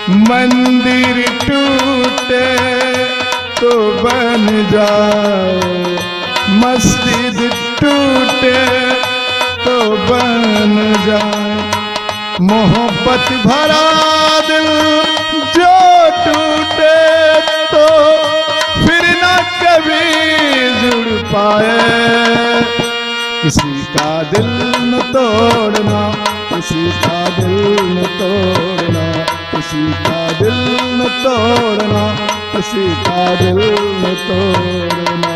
मंदिर टूटे तो बन जाए, मस्जिद टूटे तो बन जाए, मोहब्बत भरा दिल जो टूटे तो फिर न कभी जुड़ पाए। किसी का दिल न तोड़ना, किसी का दिल न तोड़ना, किसी का दिल न तोड़ना, किसी का दिल न तोड़ना।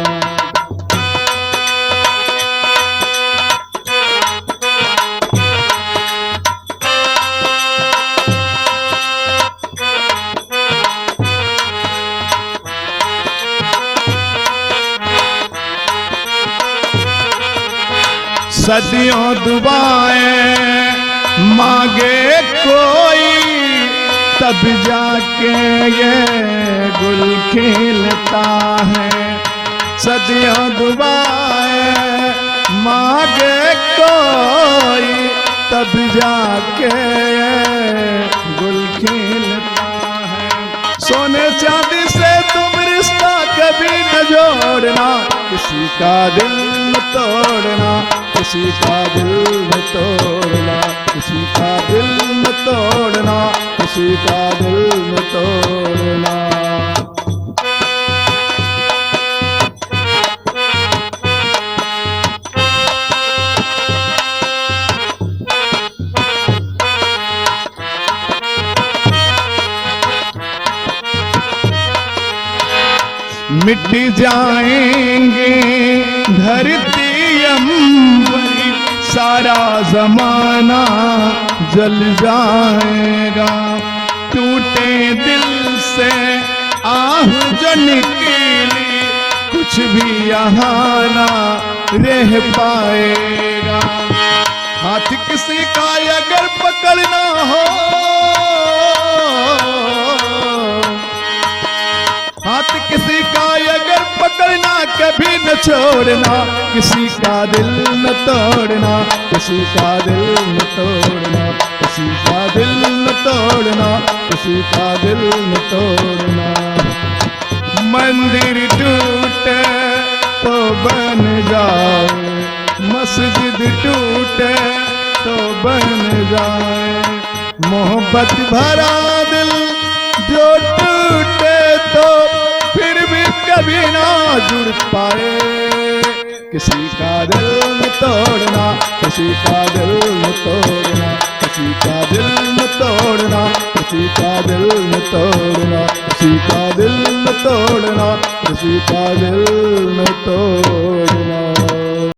सदियों दुआएं मांगे कोई, तब जाके ये गुल खिलता है। सदियों दुआएं मांगे कोई, तब जाके ये गुल खिलता है। सोने चांदी से तुम रिश्ता कभी न जोड़ना, किसी का दिल न तोड़ना, किसी का दिल न तोड़ना, किसी का दिल न तोड़ना, किसी का दिल न तोड़ना। मिट जाएंगे धरती अंबरी, सारा जमाना जल जाएगा। टूटे दिल से आह जो निकली, कुछ भी यहाँ ना रह पाएगा। हाथ किसी का अगर पकड़ना हो, हाथ किसी का अगर पकड़ना कभी न छोड़ना, किसी का दिल न तोड़ना, किसी का दिल न तोड़ना, किसी का दिल न तोड़ना, किसी का दिल न तोड़ना। मंदिर टूटे तो बन जाए, मस्जिद टूटे तो बन जाए, मोहब्बत भरा दिल जो टूटे तो फिर भी कभी ना जुड़ पाए। किसी का दिल न तोड़ना, किसी का दिल न तोड़ना, किसी का दिल न तोड़ना, किसी का दिल न तोड़ना, किसी का दिल न तोड़ना, किसी का दिल न